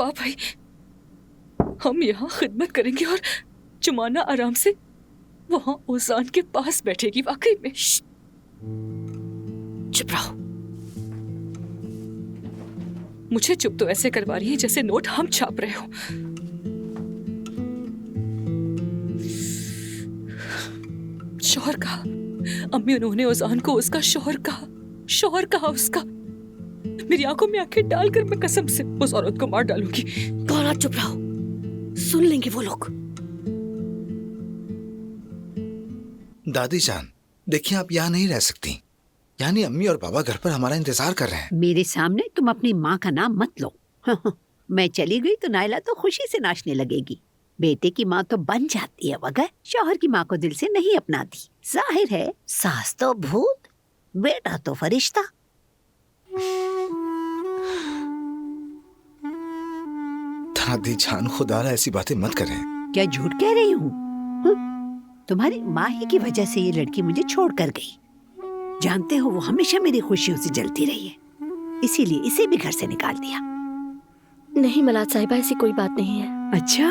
वाह भाई, हम यहाँ खिदमत करेंगे और जुमाना आराम से वहां ओजान के पास बैठेगी। वाकई में। चुप रहो। मुझे चुप तो ऐसे करवा रही है जैसे नोट हम छाप रहे हो। शौहर कहा, अम्मी उन्होंने ओजान को उसका शौहर कहा, शौहर कहा उसका। मेरी आंखों में आंखें डालकर मैं कसम से उस औरत को मार डालूंगी। गौरा चुप रहो, सुन लेंगे वो लोग। दादी जान, देखिए आप यहाँ नहीं रह सकती। यानी अम्मी और बाबा घर पर हमारा इंतजार कर रहे हैं। मेरे सामने तुम अपनी माँ का नाम मत लो। मैं चली गई तो नायला तो खुशी से नाचने लगेगी। बेटे की माँ तो बन जाती है मगर शौहर की माँ को दिल से नहीं अपनाती। जाहिर है सास तो भूत, बेटा तो फरिश्ता। दादी जान, खुदा ऐसी बातें मत करें। क्या झूठ कह रही हूँ? तुम्हारी माँ ही की वजह से ये लड़की मुझे छोड़ कर गई। जानते हो वो हमेशा मेरी खुशियों से जलती रही है, इसीलिए इसे भी घर से निकाल दिया। नहीं मलाद साहिबा, ऐसी कोई बात नहीं है। अच्छा,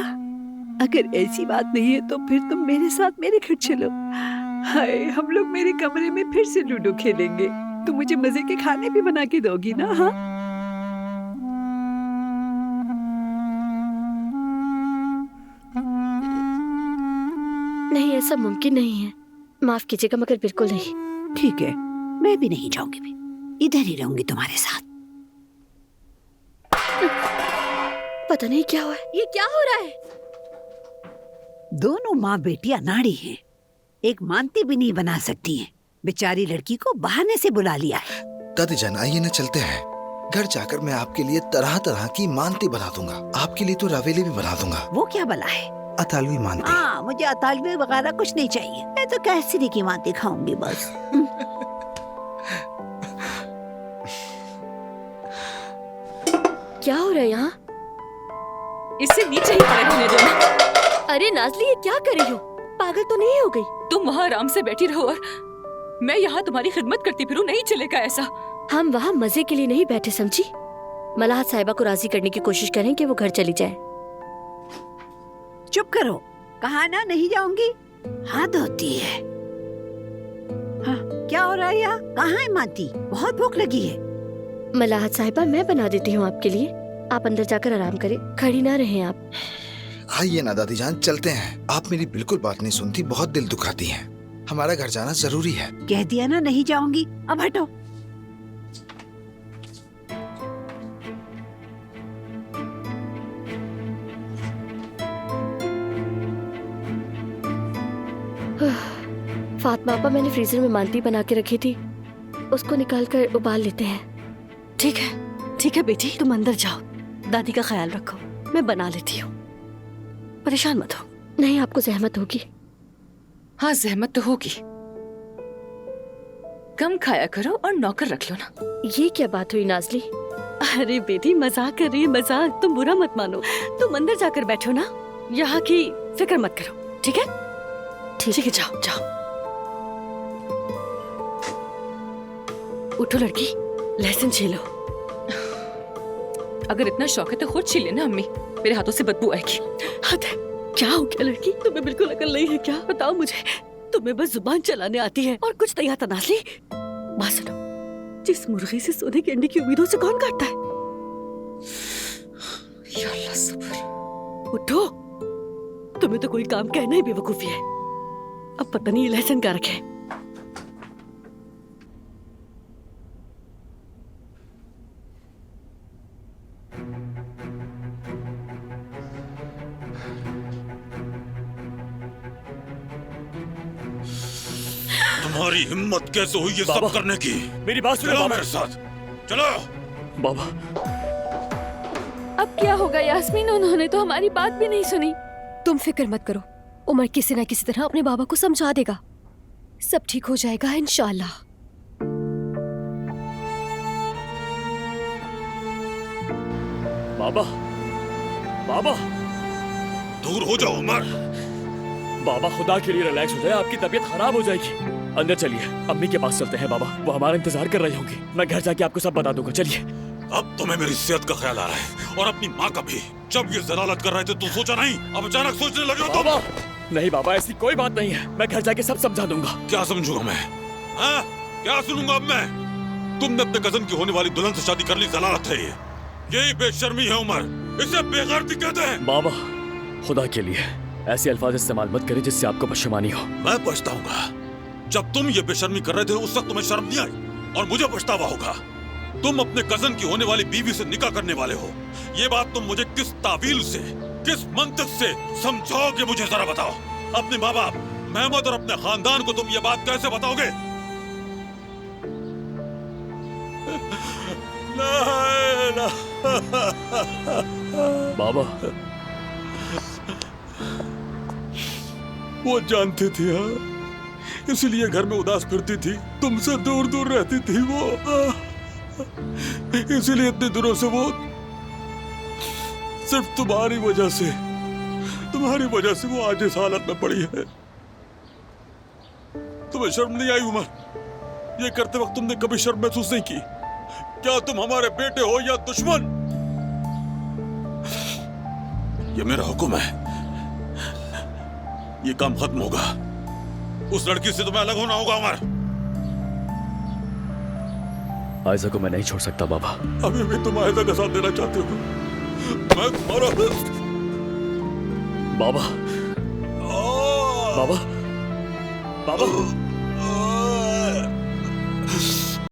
अगर ऐसी बात नहीं है तो फिर तुम मेरे साथ मेरे घर चलो। हाय, हम लोग मेरे कमरे में फिर से लूडो खेलेंगे। तुम मुझे मजे के खाने भी बना के दोगी ना? हाँ, नहीं, ऐसा मुमकिन नहीं है। माफ कीजिएगा मगर बिल्कुल नहीं। ठीक है, मैं भी नहीं जाऊंगी, भी इधर ही रहूंगी तुम्हारे साथ। पता नहीं क्या हुआ है, ये क्या हो रहा है? दोनों माँ बेटी अनाड़ी हैं, एक मानती भी नहीं बना सकती हैं। बेचारी लड़की को बहाने से बुला लिया है। दादी जान, आइए ना चलते हैं। घर जाकर मैं आपके लिए तरह तरह की मानती बना दूंगा। आपके लिए तो रवेली भी बना दूंगा। वो क्या भला है? अतालवी मानती। हाँ, मुझे अतालवी वगैरह कुछ नहीं चाहिए। मैं तो कैसरी की मानती खाऊंगी बस। क्या हो रहा है यहाँ? इससे नीचे ही खड़े होने दो ना। अरे नाज़ली, ये क्या कर रही हो? पागल तो नहीं हो गई? तुम वहाँ आराम से बैठी रहो और मैं यहाँ तुम्हारी खिदमत करती फिरूं। नहीं चलेगा ऐसा। हम वहाँ मजे के लिए नहीं बैठे, समझी? मलाहत साहिबा को राजी करने की कोशिश करें कि वो घर चली जाए। चुप करो, कहा ना नहीं जाऊंगी। हद होती है। हाँ, क्या हो रहा है यहाँ? कहाँ है माती? बहुत भूख लगी है। मलाहत साहिबा, मैं बना देती हूँ आपके लिए। आप अंदर जाकर आराम करें, खड़ी ना रहें आप। आइए ना दादी जान, चलते हैं। आप मेरी बिल्कुल बात नहीं सुनती, बहुत दिल दुखाती हैं। हमारा घर जाना जरूरी है। कह दिया ना नहीं जाऊंगी, अब हटो। फातिमा आपा, मैंने फ्रीजर में मानती बना के रखी थी, उसको निकाल कर उबाल लेते हैं। ठीक है, ठीक है बेटी, तुम अंदर जाओ, दादी का ख्याल रखो, मैं बना लेती हूँ। परेशान मत हो। नहीं, आपको जहमत होगी। हाँ, जहमत तो होगी। कम खाया करो और नौकर रख लो ना। ये क्या बात हुई नाज़ली? अरे बेटी, मजाक कर रही है, मजाक। तुम बुरा मत मानो। तुम अंदर जाकर बैठो ना, यहाँ की फिक्र मत करो, ठीक है? ठीक है, जाओ जाओ। उठो लड़की, लहसुन छीलो। अगर इतना शौक है तो खुद छील लेना अम्मी, मेरे हाथों से बदबू आएगी। हद है, क्या हो गया लड़की? तुम्हें बिल्कुल अकल नहीं है क्या? बताओ मुझे। तुम्हें बस जुबान चलाने आती है और कुछ नहीं आता। नाज़ली, बात सुनो, जिस मुर्गी से सोने के अंडे की उम्मीदों से कौन काटता है? या अल्लाह, सब्र। उठो, तुम्हें तो कोई काम कहना ही बेवकूफी है। अब पता नहीं ये लहसुन का रखे। तुम्हारी हिम्मत कैसे हुई ये सब करने की? मेरी बात सुनो। चलो मेरे साथ, चलो। बाबा, अब क्या होगा यास्मीन? उन्होंने तो हमारी बात भी नहीं सुनी। तुम फिक्र मत करो, उमर किसी न किसी तरह अपने बाबा को समझा देगा। सब ठीक हो जाएगा इंशाअल्लाह। बाबा, बाबा, दूर हो जाओ उमर। बाबा खुदा के लिए रिलैक्स हो जाए, आपकी तबीयत खराब हो जाएगी। अंदर चलिए, अम्मी के पास चलते हैं बाबा, वो हमारा इंतजार कर रही होंगी। मैं घर जाके आपको सब बता दूंगा। चलिए। अब तुम्हें मेरी सेहत का ख्याल आ रहा है और अपनी माँ का भी। जब ये जलालत कर रहे थे तो सोचा नहीं, अब अचानक सोचने लगे हो तुम। बाबा नहीं बाबा, ऐसी कोई बात नहीं है, मैं घर जाके सब समझा दूंगा। क्या समझूंगा मैं? हाँ? क्या सुनूंगा अब मैं? तुमने अपने कजन की होने वाली दुल्हन से शादी कर ली, जलालत है ये। यही बेशर्मी है उमर, इसे बेगैरती कहते हैं। बाबा खुदा के लिए ऐसे अल्फाज इस्तेमाल मत करें जिससे आपको पछतानी हो। मैं पछताऊंगा? जब तुम ये बेशर्मी कर रहे थे उस वक्त तुम्हें शर्म नहीं आई, और मुझे पछतावा होगा। तुम अपने कजन की होने वाली बीवी से निकाह करने वाले हो। ये बात तुम मुझे किस तावील से, किस मंतिक से समझाओगे, मुझे जरा बताओ। अपने माँ बाप महमूद और अपने खानदान को तुम ये बात कैसे बताओगे? बाबा वो जानती थी, हाँ, इसलिए घर में उदास फिरती थी, तुमसे दूर दूर रहती थी वो। इसलिए इतने दिनों से वो सिर्फ तुम्हारी वजह से वो आज इस हालत में पड़ी है। तुम्हें शर्म नहीं आई उमर? ये करते वक्त तुमने कभी शर्म महसूस नहीं की? क्या तुम हमारे बेटे हो या दुश्मन? ये मेरा हुक्म है, ये काम खत्म होगा। उस लड़की से तुम्हें अलग होना होगा उमर। आयजा को मैं नहीं छोड़ सकता बाबा। अभी भी तुम आयजा का साथ देना चाहते हो? मैं तुम्हारा बाबा बाबा बाबा